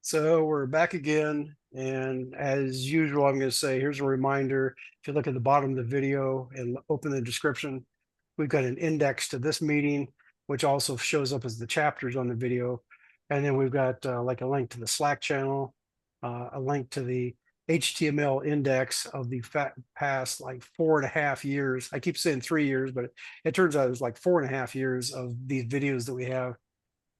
So we're back again, and as usual, I'm going to say, here's a reminder. If you look at the bottom of the video and open the description, we've got an index to this meeting, which also shows up as the chapters on the video. And then we've got like a link to the Slack channel, a link to the HTML index of the past like 4.5 years. I keep saying 3 years, but it turns out it's like 4.5 years of these videos that we have.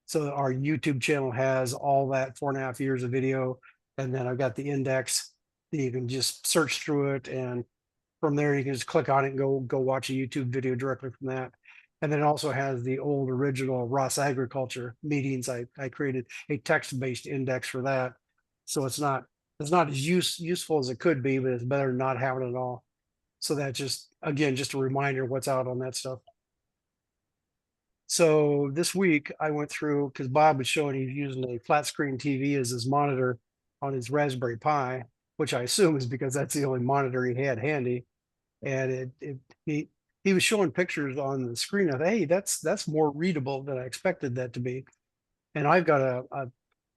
So our YouTube channel has all that 4.5 years of video. And then I've got the index that you can just search through it. And from there, you can just click on it and go watch a YouTube video directly from that. And then it also has the old original ROS agriculture meetings. I created a text-based index for that. So it's not as useful as it could be, but it's better than not having it at all. So that just, again, just a reminder what's out on that stuff. So this week I went through, because Bob was showing he's using a flat screen TV as his monitor on his Raspberry Pi, which I assume is because that's the only monitor he had handy. And he was showing pictures on the screen of, hey, that's more readable than I expected that to be. And I've got a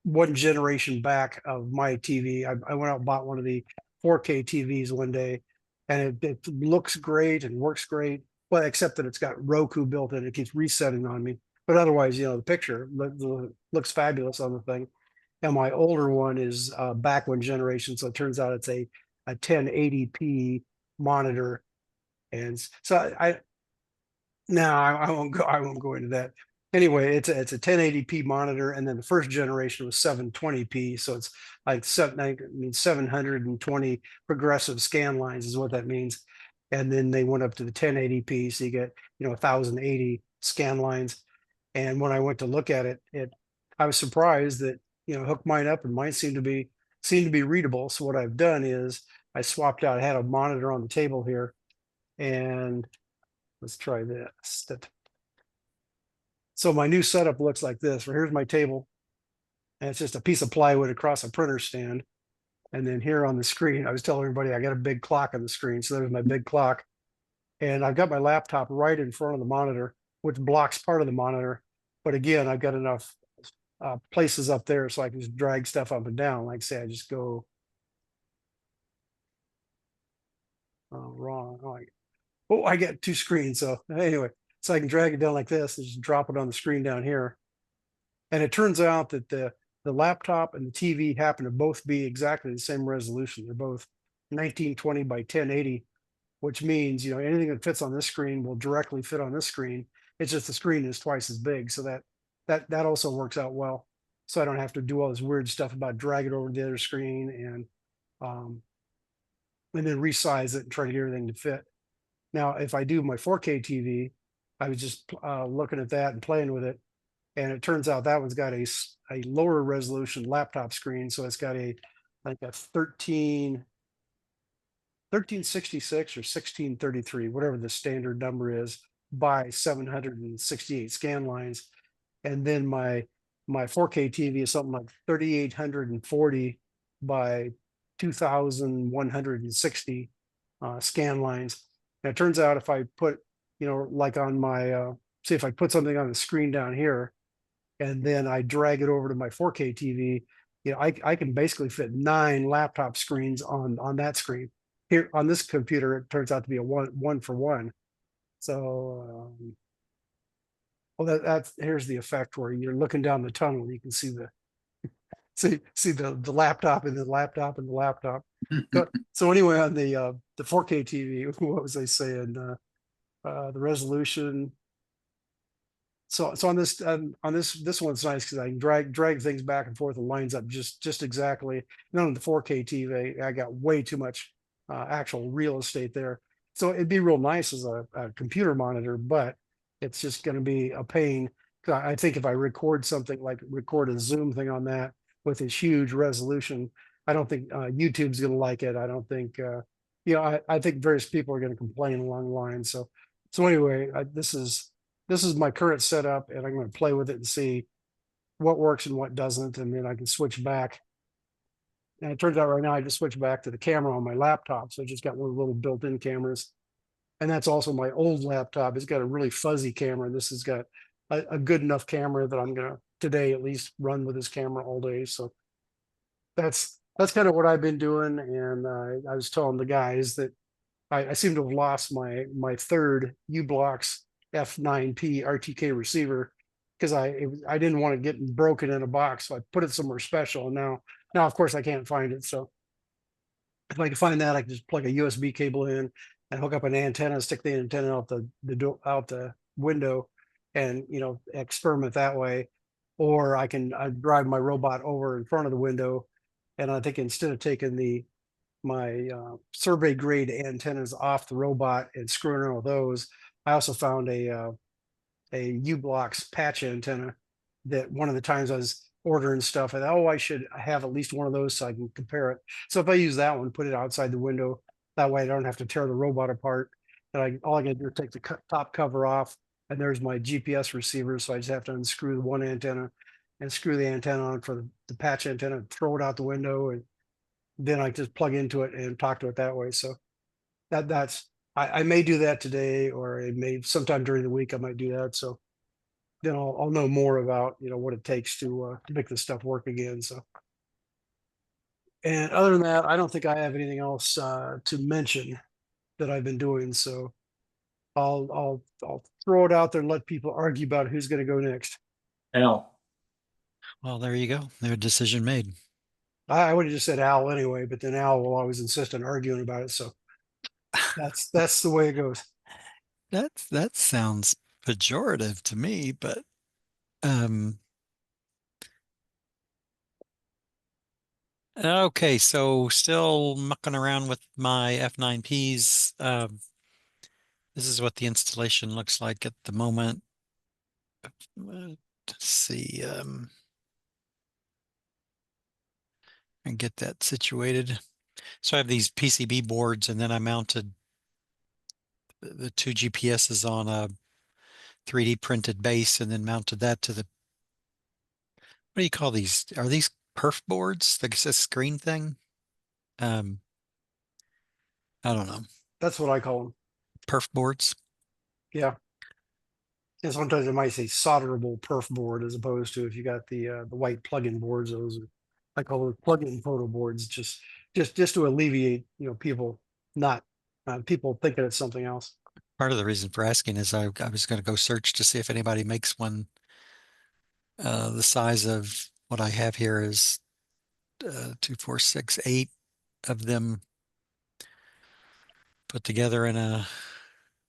one generation back of my TV. I went out and bought one of the 4K TVs one day, and it looks great and works great. Well, except that it's got Roku built in. It keeps resetting on me. But otherwise, the picture looks fabulous on the thing. And my older one is back one generation. So it turns out it's a 1080p monitor. And so I won't go into that. Anyway, it's a 1080p monitor, and then the first generation was 720p. So it's like 720 progressive scan lines is what that means. And then they went up to the 1080p, so you get 1080 scan lines. And when I went to look at it, I was surprised that hooked mine up, and mine seemed to be readable. So what I've done is I swapped out. I had a monitor on the table here, and let's try this. So my new setup looks like this. Here's my table, and it's just a piece of plywood across a printer stand. And then here on the screen, I was telling everybody I got a big clock on the screen. So there's my big clock. And I've got my laptop right in front of the monitor, which blocks part of the monitor. But again, I've got enough places up there so I can just drag stuff up and down. Like say, I just go wrong. Oh, I get two screens. So anyway, so I can drag it down like this and just drop it on the screen down here. And it turns out that the laptop and the TV happen to both be exactly the same resolution. They're both 1920 by 1080, which means anything that fits on this screen will directly fit on this screen. It's just the screen is twice as big, so that also works out well. So I don't have to do all this weird stuff about drag it over to the other screen and then resize it and try to get everything to fit. Now, if I do my 4K TV, I was just looking at that and playing with it, and it turns out that one's got a lower resolution laptop screen. So it's got like a 1366 or 1633, whatever the standard number is, by 768 scan lines. And then my 4K TV is something like 3840 by 2160 scan lines. And it turns out if I put, like on my, say if I put something on the screen down here, and then I drag it over to my 4K TV, I can basically fit 9 laptop screens on that screen. Here on this computer, it turns out to be a one for one. So, well, that's here's the effect where you're looking down the tunnel. You can see the laptop and the laptop and the laptop. So anyway, on the 4K TV, what was I saying? The resolution. So on this one's nice because I can drag things back and forth. It lines up just exactly. And on the 4K TV, I got way too much actual real estate there. So it'd be real nice as a computer monitor, but it's just going to be a pain. I think if I record something like record a Zoom thing on that with this huge resolution, I don't think YouTube's going to like it. I don't think, I think various people are going to complain along the line. So anyway, this is my current setup, and I'm going to play with it and see what works and what doesn't, and then I can switch back. And it turns out right now I just switched back to the camera on my laptop. So I just got one of the little built-in cameras. And that's also my old laptop. It's got a really fuzzy camera. This has got a good enough camera that I'm going to today at least run with this camera all day. So that's kind of what I've been doing. And I was telling the guys that I seem to have lost my third uBlox F9P RTK receiver because I didn't want it getting broken in a box, so I put it somewhere special. And now of course I can't find it. So if I can find that, I can just plug a USB cable in and hook up an antenna, stick the antenna out out the window, and experiment that way. Or I drive my robot over in front of the window, and I think instead of taking my survey grade antennas off the robot and screwing around with those, I also found a uBlox patch antenna that one of the times I was ordering stuff, and oh, I should have at least one of those so I can compare it. So if I use that one, put it outside the window, that way I don't have to tear the robot apart. And all I gotta do is take the top cover off, and there's my GPS receiver. So I just have to unscrew the one antenna and screw the antenna on for the patch antenna, throw it out the window, and then I just plug into it and talk to it that way. So that's I may do that today, or it may sometime during the week I might do that. So then I'll know more about what it takes to make this stuff work again. So, and other than that, I don't think I have anything else to mention that I've been doing. So I'll throw it out there and let people argue about who's going to go next. Al. Well, there you go. Their decision made. I would have just said Al anyway, but then Al will always insist on arguing about it. So that's the way it goes. That sounds pejorative to me, but okay, so still mucking around with my F9Ps. This is what the installation looks like at the moment. Let's see, and get that situated. So I have these PCB boards, and then I mounted the two GPSs on a 3D printed base, and then mounted that to the, what do you call these? Are these perf boards? Like it's a screen thing? Um, I don't know. That's what I call them. Perf boards. Yeah. And sometimes it might say solderable perf board as opposed to if you got the white plug-in boards. Those are, I call those plug-in photo boards, just to alleviate people not people thinking it's something else. Part of the reason for asking is I was going to go search to see if anybody makes one. The size of what I have here is 2, 4, 6, 8 of them put together in a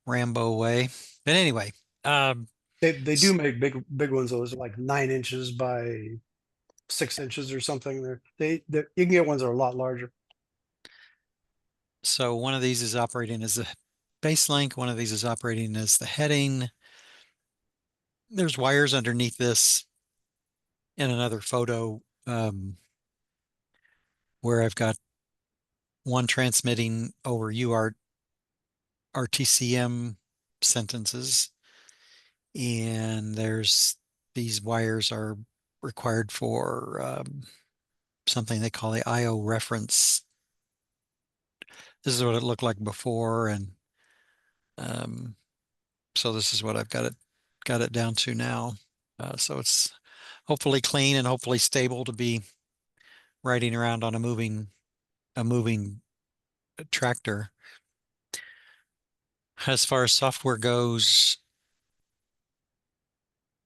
Rambo way. But anyway, They do make big ones. Those are like 9 inches by 6 inches or something. You can get ones that are a lot larger. so one of these is operating as a base link. One of these is operating as the heading. There's wires underneath this in another photo where I've got one transmitting over UART RTCM sentences, and there's these wires are required for something they call the IO reference. This is what it looked like before, and so this is what I've got it down to now. So it's hopefully clean and hopefully stable to be riding around on a moving tractor. As far as software goes,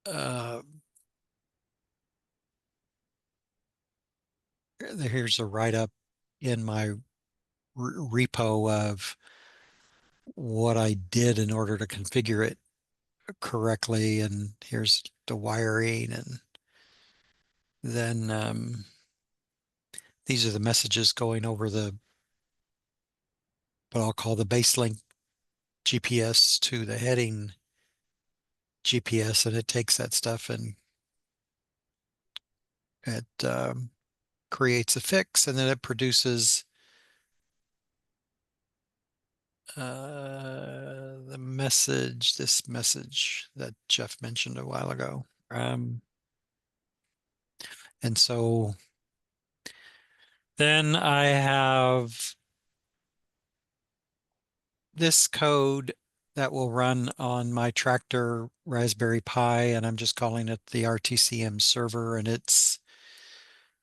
here's a write-up in my repo of what I did in order to configure it correctly, and here's the wiring, and then these are the messages going over the what I'll call the base link GPS to the heading GPS, and it takes that stuff and it creates a fix, and then it produces the message, this message that Jeff mentioned a while ago. And so then I have this code that will run on my tractor Raspberry Pi, and I'm just calling it the RTCM server, and it's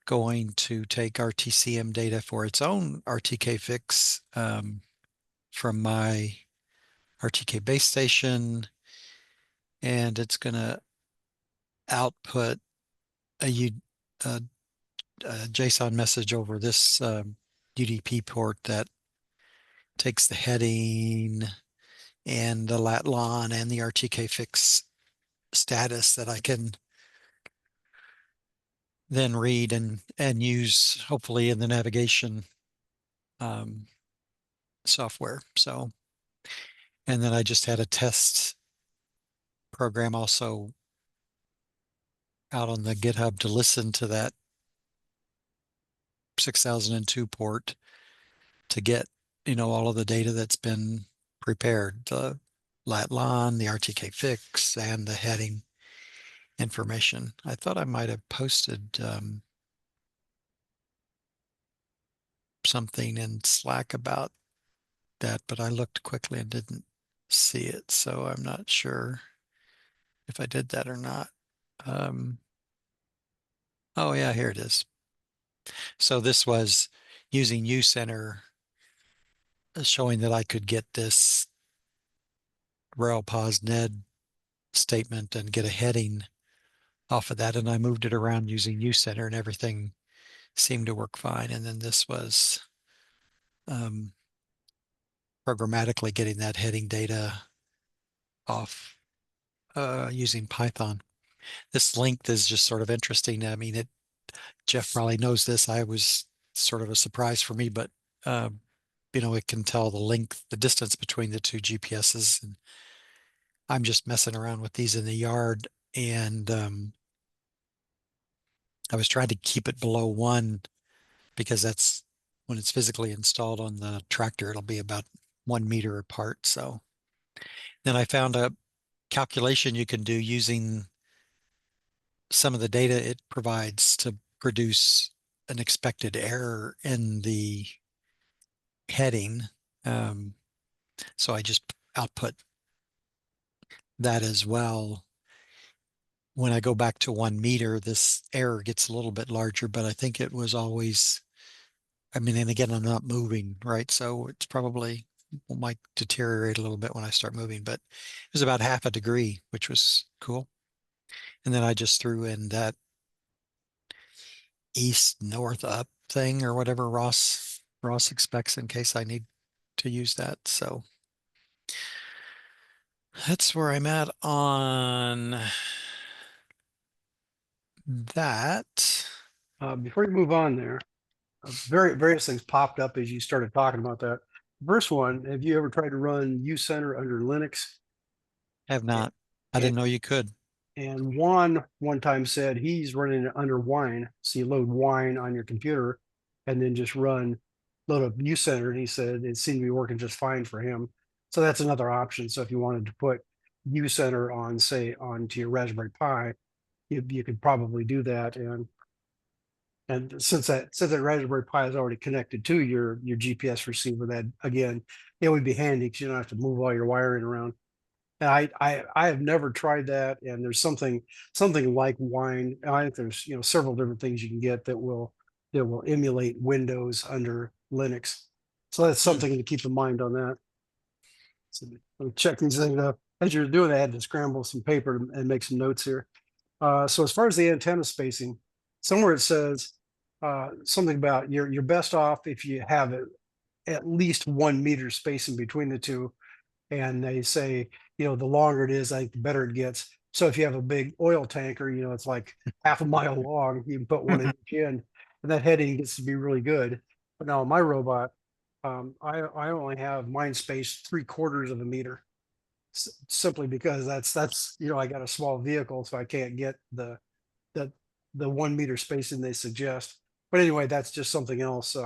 going to take RTCM data for its own RTK fix from my RTK base station, and it's going to output a JSON message over this UDP port that takes the heading and the lat/lon and the RTK fix status that I can then read and use hopefully in the navigation software. So, and then I just had a test program also out on the GitHub to listen to that 6002 port to get, all of the data that's been prepared, the lat/lon, the RTK fix, and the heading information. I thought I might have posted something in Slack about that, but I looked quickly and didn't see it. So I'm not sure if I did that or not. Oh yeah, here it is. So this was using uCenter, showing that I could get this rel pos ned statement and get a heading off of that. And I moved it around using uCenter and everything seemed to work fine. And then this was programmatically getting that heading data off using Python. This length is just sort of interesting. I mean, Jeff probably knows this. I was sort of a surprise for me, but it can tell the length, the distance between the two GPSs. And I'm just messing around with these in the yard, and I was trying to keep it below 1 because that's when it's physically installed on the tractor, it'll be about 1 meter apart. So then I found a calculation you can do using some of the data it provides to produce an expected error in the heading. So I just output that as well. When I go back to 1 meter, this error gets a little bit larger, but I think it was always, and again, I'm not moving, right? So it's probably might deteriorate a little bit when I start moving, but it was about half a degree, which was cool. And then I just threw in that east, north, up thing or whatever ROS expects in case I need to use that. So that's where I'm at on that. Before you move on there, various things popped up as you started talking about that. First one, have you ever tried to run uCenter under Linux? Have not. I And didn't know you could. and Juan one time said he's running it under Wine. So you load Wine on your computer and then just load up uCenter. And he said it seemed to be working just fine for him. So that's another option. So if you wanted to put uCenter on, say, onto your Raspberry Pi, you could probably do that. And since that Raspberry Pi is already connected to your GPS receiver, that again, it would be handy because you don't have to move all your wiring around. And I have never tried that. And there's something like Wine. I think there's several different things you can get that will emulate Windows under Linux. So that's something to keep in mind on that. So let me check these things up. As you're doing that, I had to scramble some paper and make some notes here. So as far as the antenna spacing, somewhere it says something about you're best off if you have at least 1 meter spacing between the two. And they say, the longer it is, I think the better it gets. So if you have a big oil tanker, it's like half a mile long, you can put one at each end, and that heading gets to be really good. But now my robot, I only have mine spaced 3/4 of a meter, simply because that's I got a small vehicle, so I can't get the 1 meter spacing they suggest. But anyway, that's just something else.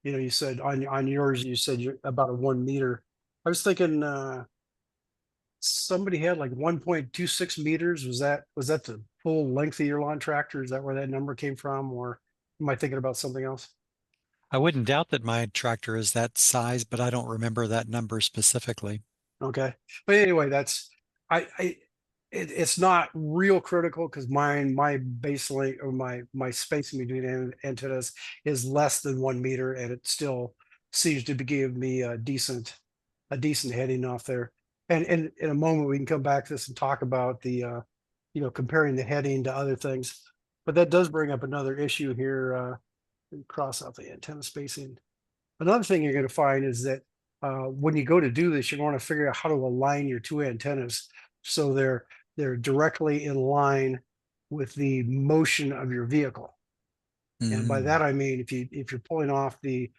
You said on yours, you said you're about a 1 meter. I was thinking somebody had like 1.26 meters. Was that the full length of your lawn tractor? Is that where that number came from, or am I thinking about something else? I wouldn't doubt that my tractor is that size, but I don't remember that number specifically. Okay, but anyway, that's I it's not real critical because my baseline or my spacing between antennas is less than 1 meter, and it still seems to give me a decent heading off there. And in a moment we can come back to this and talk about the comparing the heading to other things. But that does bring up another issue here. Cross out the antenna spacing. Another thing you're going to find is that when you go to do this, you're going to figure out how to align your two antennas so they're directly in line with the motion of your vehicle. And by that I mean if you're pulling off the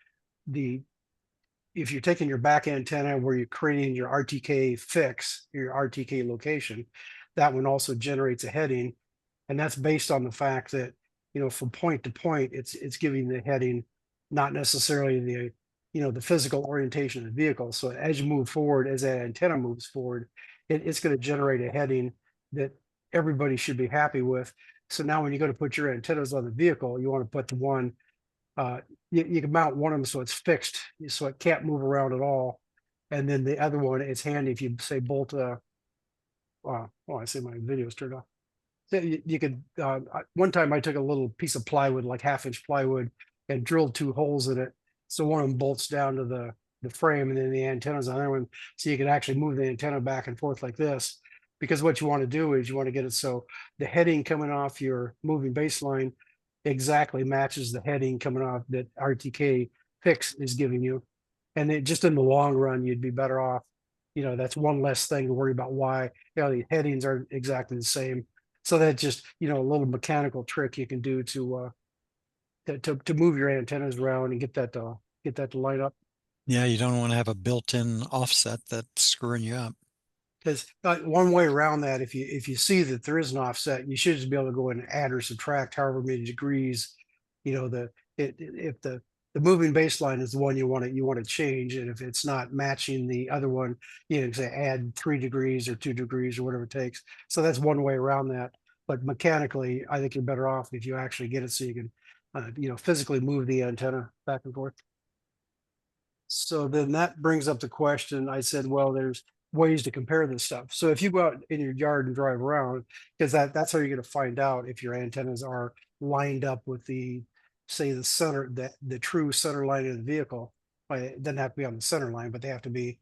if you're taking your back antenna where you're creating your RTK fix, your RTK location, that one also generates a heading, and that's based on the fact that from point to point it's giving the heading, not necessarily the physical orientation of the vehicle. So as you move forward, as that antenna moves forward, it's going to generate a heading that everybody should be happy with. So now when you go to put your antennas on the vehicle, you want to put the one you can mount one of them so it's fixed, so it can't move around at all. And then the other one, it's handy if you say bolt I see my video's turned off. So you could one time I took a little piece of plywood, like 1/2 inch plywood, and drilled 2 holes in it. So one of them bolts down to the frame, and then the antenna's on the other one. So you can actually move the antenna back and forth like this. Because what you want to do is you want to get it so the heading coming off your moving baseline exactly matches the heading coming off that RTK fix is giving you. And it just in the long run, you'd be better off. That's one less thing to worry about why the headings aren't exactly the same. So that's just a little mechanical trick you can do to move your antennas around and get that to line up. Yeah, you don't want to have a built-in offset that's screwing you up. Because one way around that, if you see that there is an offset, you should just be able to go and add or subtract however many degrees. If the moving baseline is the one you want to change, and if it's not matching the other one, you can say add 3 degrees or 2 degrees or whatever it takes. So that's one way around that. But mechanically, I think you're better off if you actually get it so you can physically move the antenna back and forth. So then that brings up the question. I said, well, there's ways to compare this stuff. So if you go out in your yard and drive around, because that's how you're going to find out if your antennas are lined up with say the center, the true center line of the vehicle. It doesn't have to be on the center line, but they have to be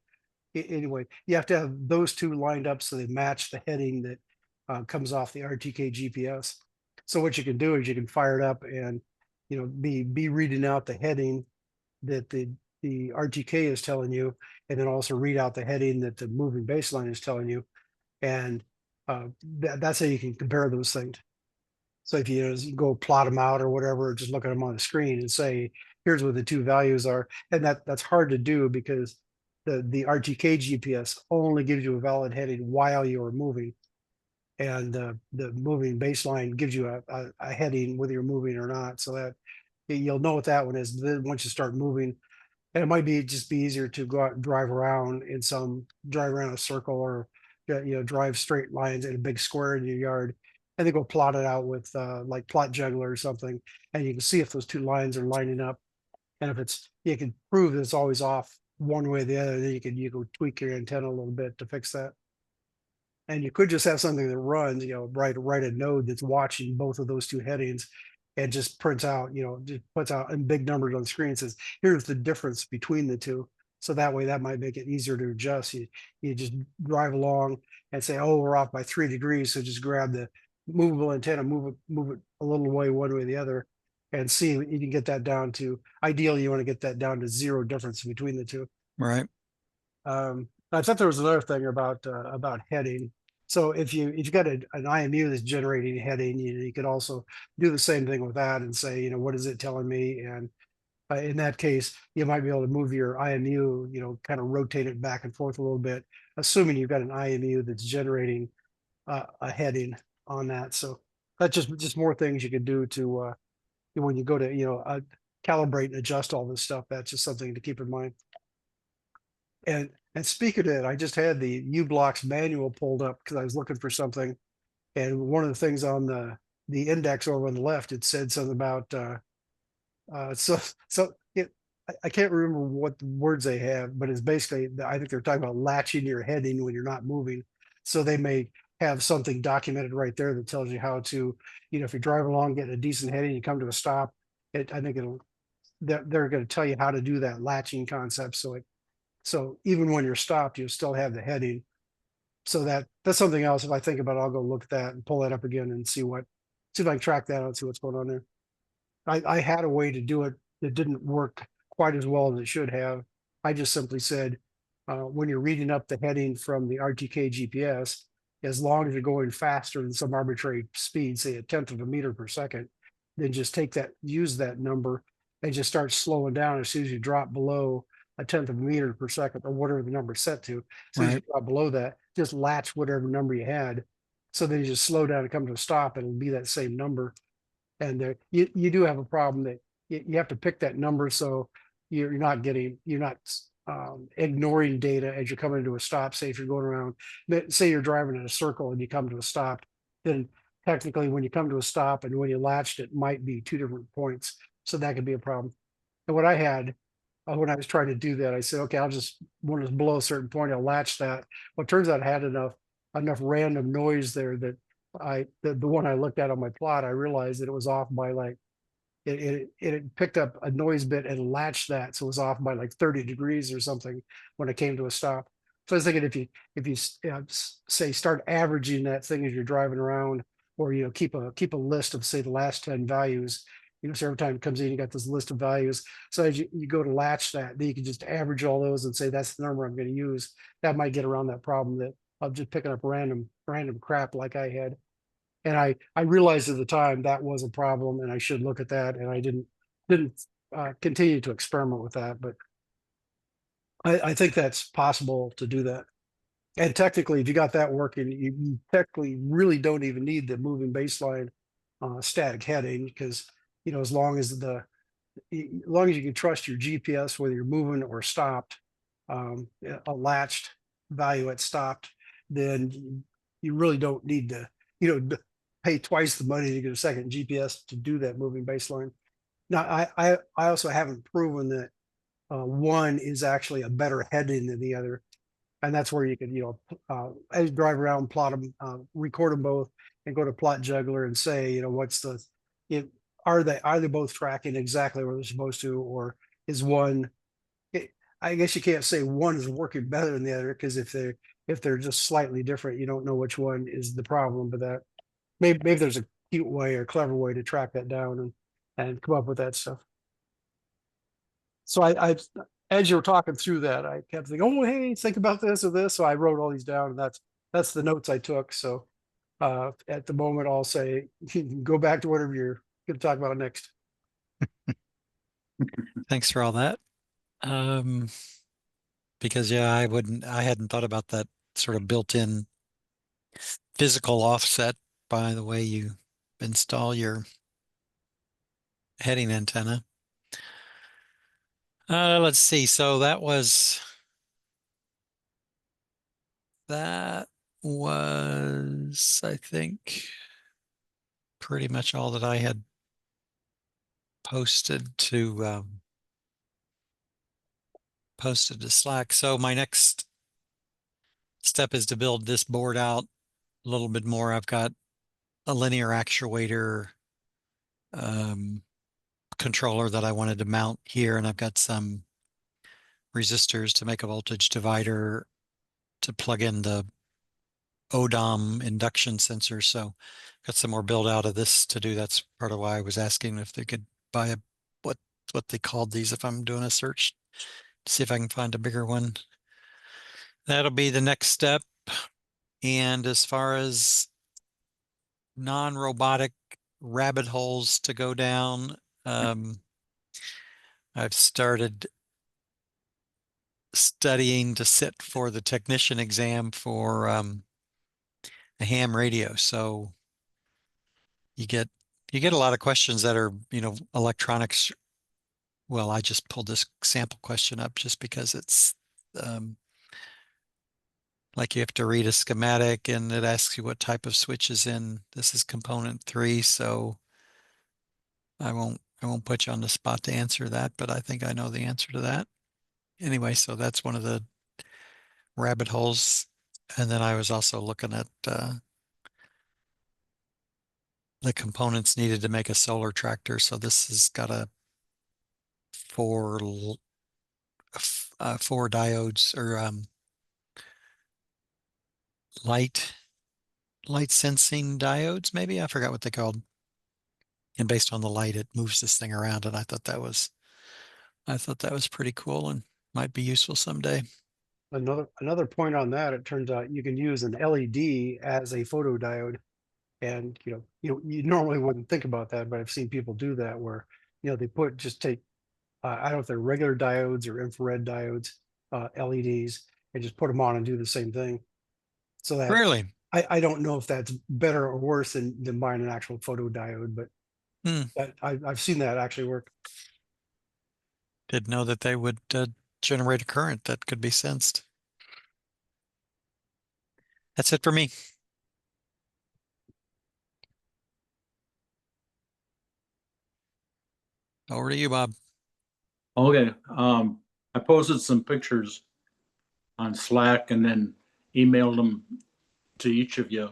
anyway. You have to have those two lined up so they match the heading that comes off the RTK GPS. So what you can do is you can fire it up and be reading out the heading that the RTK is telling you, and then also read out the heading that the moving baseline is telling you. And that's how you can compare those things. So if you go plot them out or whatever, just look at them on the screen and say, here's what the two values are. And that's hard to do because the RTK GPS only gives you a valid heading while you're moving. And the moving baseline gives you a heading whether you're moving or not. So that you'll know what that one is. Then once you start moving, and it might just be easier to go out and drive around a circle, or drive straight lines in a big square in your yard, and then go plot it out with like plot juggler or something, and you can see if those two lines are lining up. And if you can prove that it's always off one way or the other, then you can tweak your antenna a little bit to fix that. And you could just have something that runs, write a node that's watching both of those two headings and just puts out in big numbers on the screen and says, here's the difference between the two. So that way that might make it easier to adjust. You just drive along and say, oh, we're off by 3 degrees. So just grab the movable antenna, move it a little way one way or the other, and see if you can get that down to, ideally you want to get that down to 0 difference between the two. Right. I thought there was another thing about heading. So if you've got an IMU that's generating heading, you could also do the same thing with that and say, what is it telling me? And in that case, you might be able to move your IMU, kind of rotate it back and forth a little bit, assuming you've got an IMU that's generating a heading on that. So that's just more things you could do to when you go to calibrate and adjust all this stuff. That's just something to keep in mind. And speaking of it, I just had the uBlox manual pulled up because I was looking for something, and one of the things on the index over on the left, it said something about I can't remember what the words they have, but it's basically, I think they're talking about latching your heading when you're not moving. So they may have something documented right there that tells you how to, if you're driving along, getting a decent heading, you come to a stop, I think they're going to tell you how to do that latching concept. So even when you're stopped, you still have the heading. So that's something else. If I think about it, I'll go look at that and pull that up again and see if I can track that out and see what's going on there. I had a way to do it that didn't work quite as well as it should have. I just simply said, when you're reading up the heading from the RTK GPS, as long as you're going faster than some arbitrary speed, say 1/10 of a meter per second, then just use that number and just start slowing down as soon as you drop below 1/10 of a meter per second, or whatever the number is set to. As soon as you drop below that, just latch whatever number you had. So then you just slow down and come to a stop, and it'll be that same number. And you do have a problem that you have to pick that number, so you're not ignoring data as you're coming to a stop. Say if you're going around, say you're driving in a circle and you come to a stop, then technically when you come to a stop and when you latched, it might be two different points. So that could be a problem. And what I had when I was trying to do that, I said, okay, when it's below a certain point, I'll latch that. Well, it turns out I had enough random noise there that the one I looked at on my plot, I realized that it was off by like it picked up a noise bit and latched that, so it was off by like 30 degrees or something when it came to a stop. So I was thinking if you say start averaging that thing as you're driving around, or keep a list of say the last 10 values. So every time it comes in, you got this list of values. So as you go to latch that, then you can just average all those and say that's the number I'm going to use. That might get around that problem that of just picking up random crap like I had. And I realized at the time that was a problem, and I should look at that. And I didn't continue to experiment with that, but I think that's possible to do that. And technically, if you got that working, you technically really don't even need the moving baseline static heading, because as long as you can trust your GPS, whether you're moving or stopped, a latched value at stopped, then you really don't need to pay twice the money to get a second GPS to do that moving baseline. Now, I also haven't proven that one is actually a better heading than the other, and that's where you can as you drive around, plot them, record them both, and go to plot juggler and say what's the are they both tracking exactly where they're supposed to, or is one? I guess you can't say one is working better than the other, because if they're just slightly different, you don't know which one is the problem. But that maybe there's a cute way or clever way to track that down and come up with that stuff. So I as you were talking through that, I kept thinking, oh, hey, think about this or this. So I wrote all these down, and that's the notes I took. So at the moment, I'll say go back to whatever you're going to talk about next. Thanks for all that. Because I hadn't thought about that sort of built-in physical offset by the way you install your heading antenna. Let's see. So that was I think, pretty much all that I had posted to Slack. So my next step is to build this board out a little bit more. I've got a linear actuator controller that I wanted to mount here, and I've got some resistors to make a voltage divider to plug in the ODOM induction sensor. So got some more build out of this to do. That's part of why I was asking if they could buy what they called these, if I'm doing a search to see if I can find a bigger one. That'll be the next step. And as far as non-robotic rabbit holes to go down, I've started studying to sit for the technician exam for a ham radio. So you get a lot of questions that are, electronics. Well, I just pulled this sample question up just because it's like you have to read a schematic and it asks you what type of switch is in. This is component 3, so I won't put you on the spot to answer that, but I think I know the answer to that. Anyway, so that's one of the rabbit holes. And then I was also looking at the components needed to make a solar tractor. So this has got a four diodes or light sensing diodes, maybe. I forgot what they called. And based on the light, it moves this thing around. And I thought that was pretty cool and might be useful someday. Another point on that, it turns out you can use an LED as a photodiode. And you normally wouldn't think about that, but I've seen people do that where they just take I don't know if they're regular diodes or infrared diodes, LEDs, and just put them on and do the same thing. So that Really? I don't know if that's better or worse than buying an actual photodiode, but Hmm. I've seen that actually work. Didn't know that they would generate a current that could be sensed. That's it for me. Over to you, Bob. Okay, I posted some pictures on Slack and then emailed them to each of you,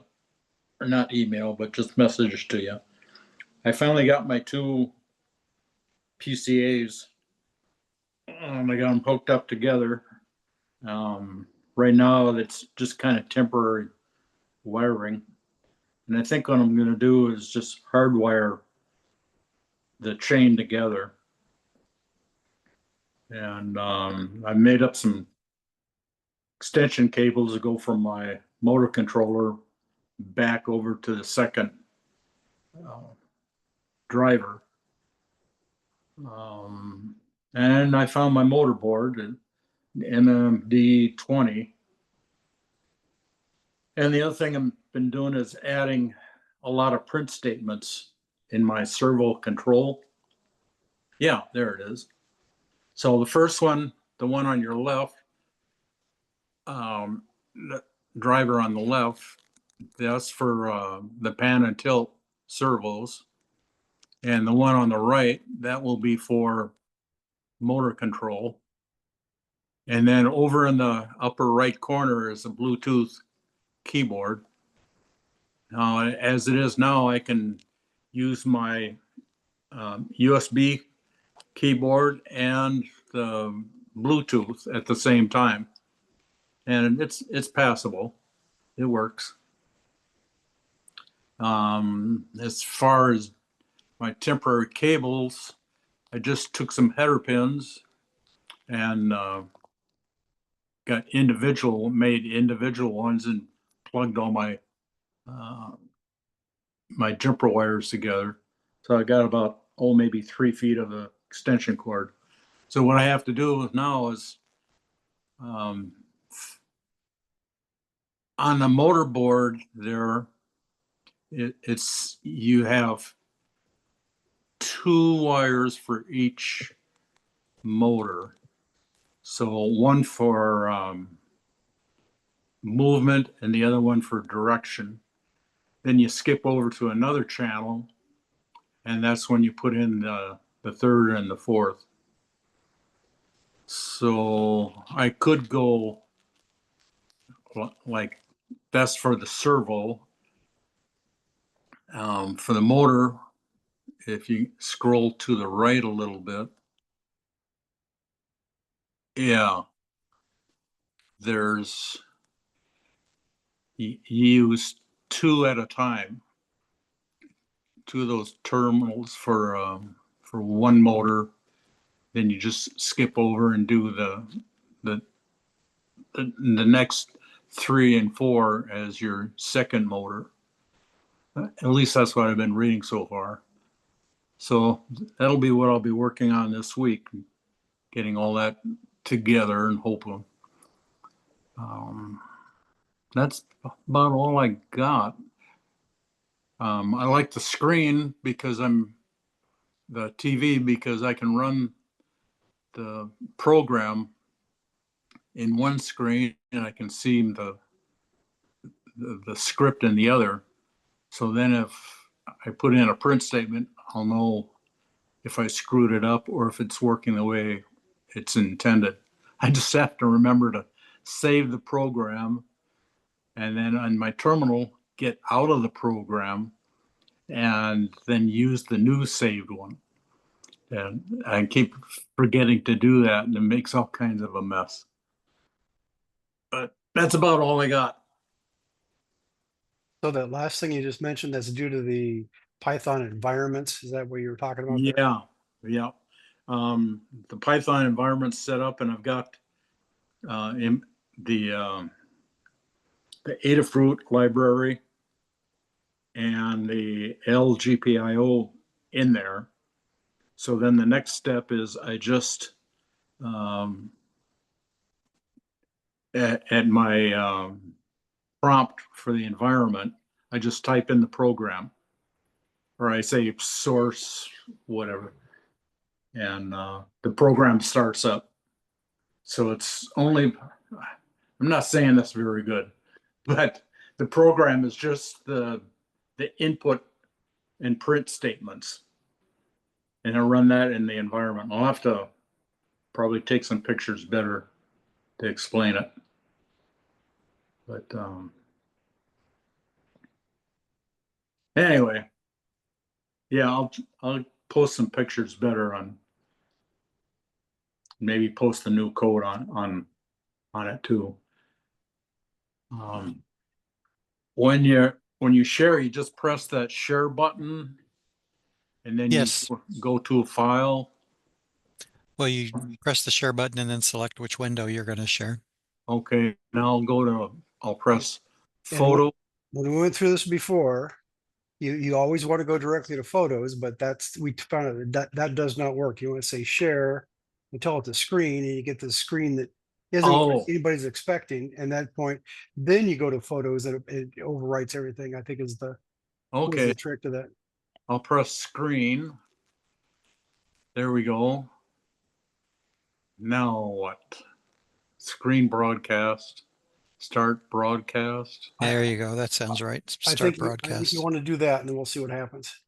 or not email, but just message to you. I finally got my two PCAs. I got them hooked up together. Right now, it's just kind of temporary wiring. And I think what I'm going to do is just hardwire the chain together. And I made up some extension cables to go from my motor controller back over to the second driver. And I found my motor board, an MMD20. And the other thing I've been doing is adding a lot of print statements in my servo control. Yeah, there it is. So the first one, the one on your left, the driver on the left, that's for the pan and tilt servos. And the one on the right, that will be for motor control. And then over in the upper right corner is a Bluetooth keyboard. Now, as it is now, I can use my USB keyboard and the Bluetooth at the same time. And it's passable. It works. As far as my temporary cables, I just took some header pins and got made individual ones and plugged all my my jumper wires together. So I got about, maybe 3 feet of the extension cord. So what I have to do now is on the motor board there, it's you have 2 wires for each motor. So one for movement and the other one for direction. Then you skip over to another channel, and that's when you put in the third and the fourth. So I could go like that's for the servo. For the motor, if you scroll to the right a little bit, yeah, there's you use 2 at a time. 2 of those terminals for one motor. Then you just skip over and do the next 3 and 4 as your second motor. At least that's what I've been reading so far. So that'll be what I'll be working on this week, getting all that together and hoping. That's about all I got. I like the screen because the TV because I can run the program in one screen and I can see the script in the other. So then if I put in a print statement, I'll know if I screwed it up or if it's working the way it's intended. I just have to remember to save the program and then on my terminal, get out of the program and then use the new saved one. And I keep forgetting to do that, and it makes all kinds of a mess. But that's about all I got. So that last thing you just mentioned, that's due to the Python environments. Is that what you were talking about? there? Yeah, yeah. The Python environment's set up, and I've got in the Adafruit library and the LGPIO in there. So then the next step is I just at my prompt for the environment, I just type in the program, or I say source, whatever, and the program starts up. So it's only, I'm not saying that's very good, but the program is just the input and print statements. And I run that in the environment. I'll have to probably take some pictures better to explain it. But anyway, yeah, I'll post some pictures better on, maybe post the new code on it too. When you share, you just press that share button, and then Yes. you go to a file. Well, you press the share button and then select which window you're going to share. Okay, now I'll press And photo. when we went through this before, you always want to go directly to photos, but we found out that does not work. You want to say share and tell it to screen, and you get the screen that isn't what Oh, anybody's expecting. And that point, then you go to photos, and it overwrites everything. I think is the okay. trick to that. I'll press screen. There we go. Now what? Screen broadcast. Start broadcast. There you go. That sounds right. I Start think you broadcast. want to do that, and then we'll see what happens.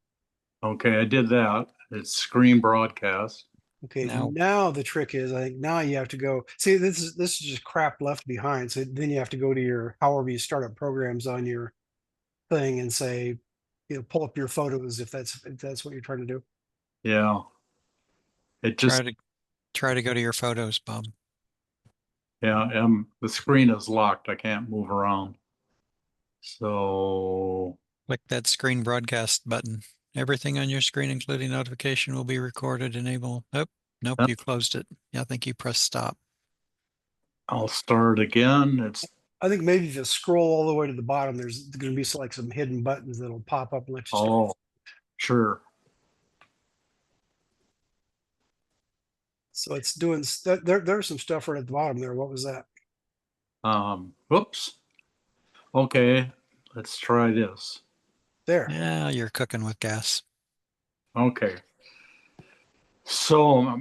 Okay, I did that. It's screen broadcast. Okay, Now- now the trick is, I think now you have to go, see, this is just crap left behind. So then you have to go to your, however you start up programs on your thing and say, pull up your photos if that's what you're trying to do. Yeah. It just, Try to go to your photos, Bob. yeah, the screen is locked. I can't move around. So, Click that screen broadcast button. Everything on your screen, including notification, will be recorded. Enable. Oh, nope, you closed it. Yeah, I think you pressed stop. I'll start again. I think maybe if you scroll all the way to the bottom, there's going to be like some hidden buttons that'll pop up and let you start. Oh, sure. So it's doing there's some stuff right at the bottom there. What was that? Whoops. Okay, let's try this. There. Yeah, you're cooking with gas. Okay. So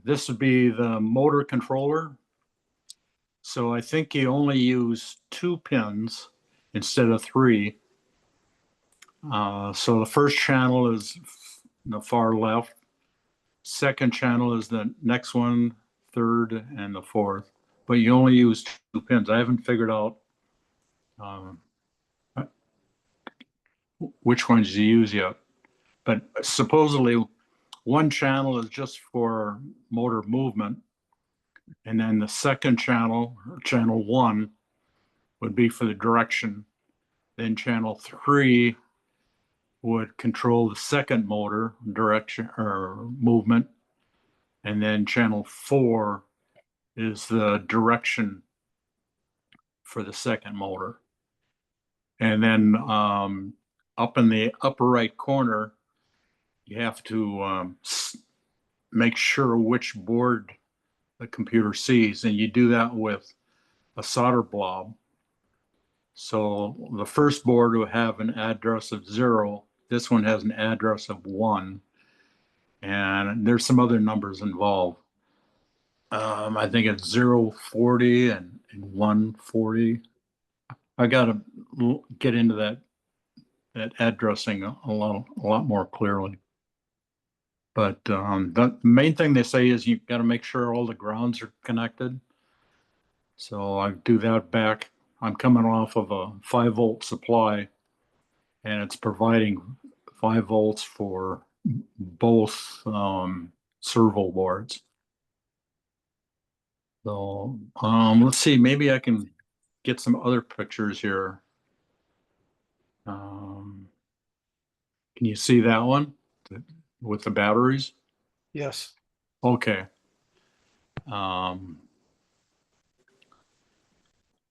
this would be the motor controller. So I think you only use 2 pins instead of 3. So the first channel is the far left. Second channel is the next one, third, and the fourth. But you only use 2 pins. I haven't figured out which ones you use yet. But supposedly one channel is just for motor movement. And then the second channel, channel 1, would be for the direction. Then channel 3 would control the second motor direction or movement. And then channel 4 is the direction for the second motor. And then up in the upper right corner, you have to make sure which board the computer sees, and you do that with a solder blob. So the first board will have an address of 0. This one has an address of 1, and there's some other numbers involved. I think it's 040 and 140. I got to get into that addressing a lot more clearly. But the main thing they say is you've got to make sure all the grounds are connected. So I do that back. I'm coming off of a 5-volt supply, and it's providing 5 volts for both servo boards. So let's see, maybe I can get some other pictures here. Can you see that one with the batteries? Yes. Okay.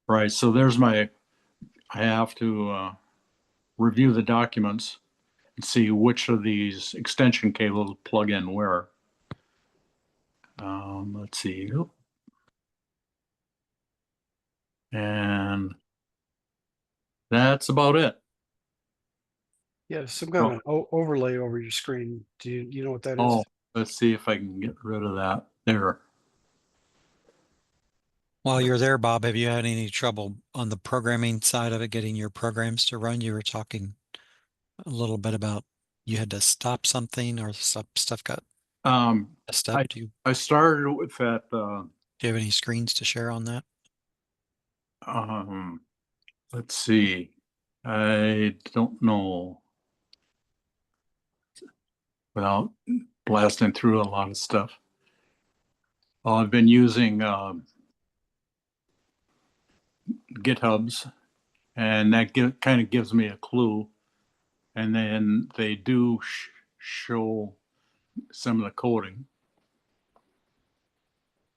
Right, so there's I have to review the documents and see which of these extension cables plug in where. Let's see. And that's about it. Yeah, some kind of an overlay over your screen. Do you know what that is? Oh, let's see if I can get rid of that. There. While you're there, Bob, have you had any trouble on the programming side of it, getting your programs to run? You were talking a little bit about you had to stop something or stuff got messed up. I started with that. Do you have any screens to share on that? Let's see. I don't know. Without blasting through a lot of stuff. I've been using GitHubs, and that kind of gives me a clue. And then they do show some of the coding.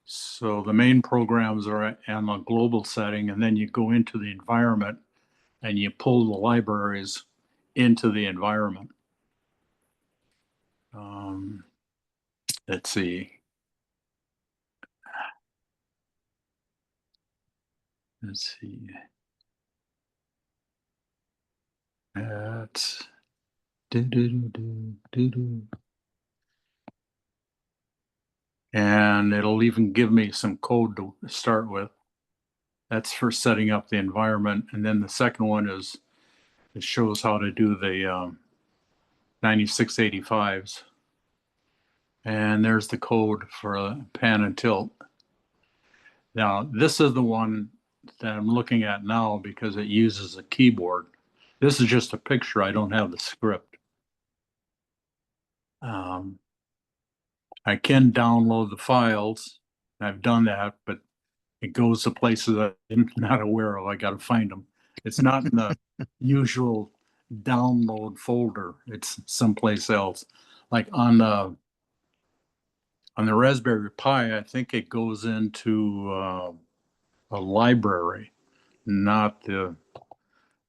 So the main programs are on a global setting, and then you go into the environment and you pull the libraries into the environment. Let's see. Let's see. That's and it'll even give me some code to start with. That's for setting up the environment. And then the second one is, it shows how to do the 9685s. And there's the code for pan and tilt. Now, this is the one that I'm looking at now because it uses a keyboard. This is just a picture. I don't have the script. I can download the files. I've done that, but it goes to places that I'm not aware of. I got to find them. It's not in the usual download folder. It's someplace else. Like on the Raspberry Pi, I think it goes into a library, not the.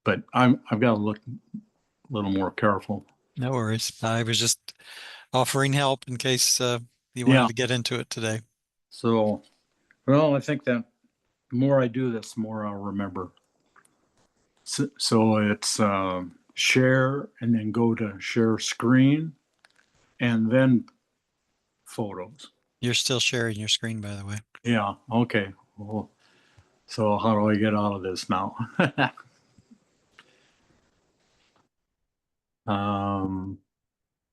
But I've got to look a little more careful. No worries. I was just offering help in case you wanted to get into it today. So, well, I think that the more I do this, the more I'll remember. So it's share and then go to share screen and then photos. You're still sharing your screen, by the way. Yeah. Okay. Well, so how do I get out of this now?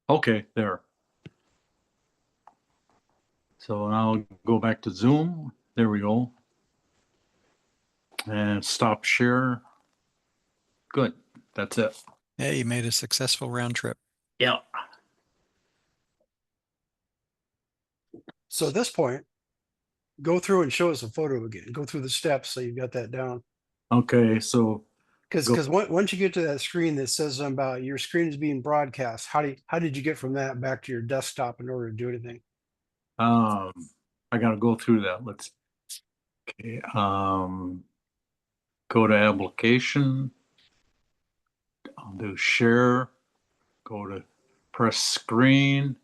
Okay, there. So I'll go back to Zoom. There we go. And stop share. Good. That's it. Yeah, you made a successful round trip. Yeah. So at this point, go through and show us a photo again. Go through the steps so you've got that down. Okay, so because once you get to that screen that says about your screen is being broadcast, how did you get from that back to your desktop in order to do anything? I gotta go through that. Let's okay. Go to application. I'll do share. Go to press screen.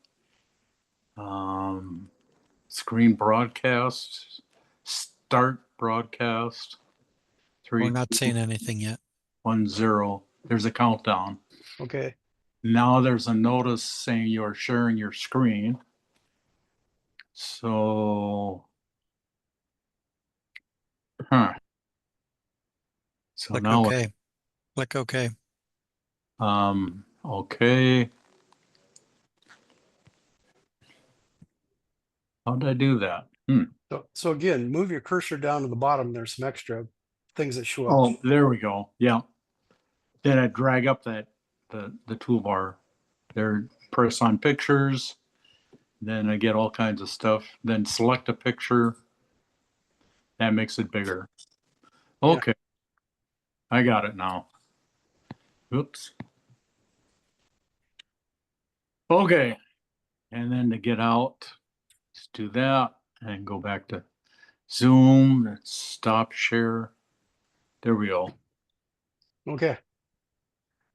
Screen broadcast. Start broadcast. 3, We're not seeing anything yet. 1, 0. There's a countdown. Okay. Now there's a notice saying you are sharing your screen. So, So Click now, OK. Click OK. Okay. How did I do that? So again, move your cursor down to the bottom. There's some extra things that show up. Oh, there we go. Yeah. Then I drag up that the toolbar. There, press on pictures, then I get all kinds of stuff, then select a picture. That makes it bigger. Okay. I got it now. Oops. Okay. And then to get out, let's do that and go back to Zoom. Let's stop share. There we go. Okay.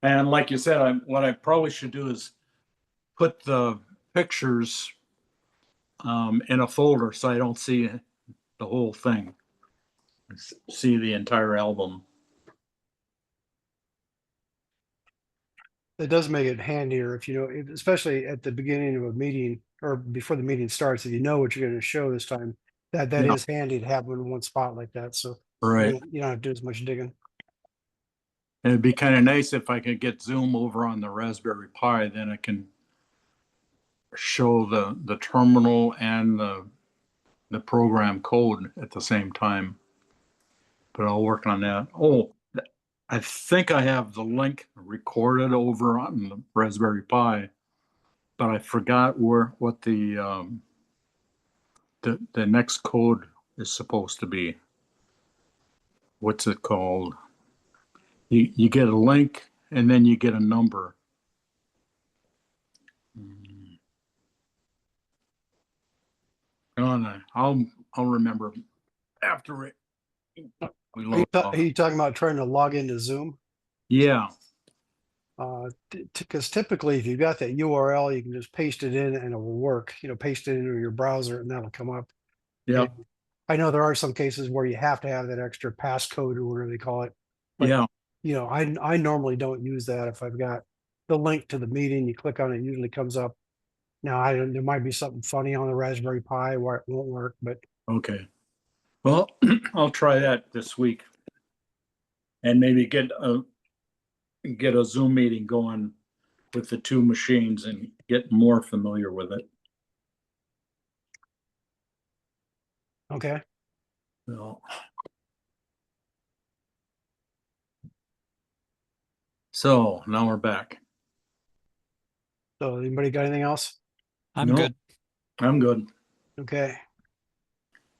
And like you said, what I probably should do is put the pictures in a folder so I don't see the whole thing. See the entire album. It does make it handier if you know, especially at the beginning of a meeting or before the meeting starts, if you know what you're going to show this time, that Yeah. is handy to have them in one spot like that. So Right. you don't have to do as much digging. It'd be kind of nice if I could get Zoom over on the Raspberry Pi, then I can show the terminal and the program code at the same time. But I'll work on that. Oh, I think I have the link recorded over on the Raspberry Pi, but I forgot what the next code is supposed to be. What's it called? You get a link and then you get a number. Oh, no, I'll remember after we Are load off. you talking about trying to log into Zoom? Yeah, Because typically if you've got that URL, you can just paste it in and it will work. You know, paste it into your browser and that'll come up. yeah, And I know there are some cases where you have to have that extra passcode or whatever they call it. But, yeah. you know, I normally don't use that. If I've got the link to the meeting, you click on it, it usually comes up. Now, there might be something funny on the Raspberry Pi where it won't work, but Okay. Well, I'll try that this week, and maybe get a Zoom meeting going with the two machines and get more familiar with it. okay. Well, so now we're back. So anybody got anything else? I'm No. good. I'm good. Okay.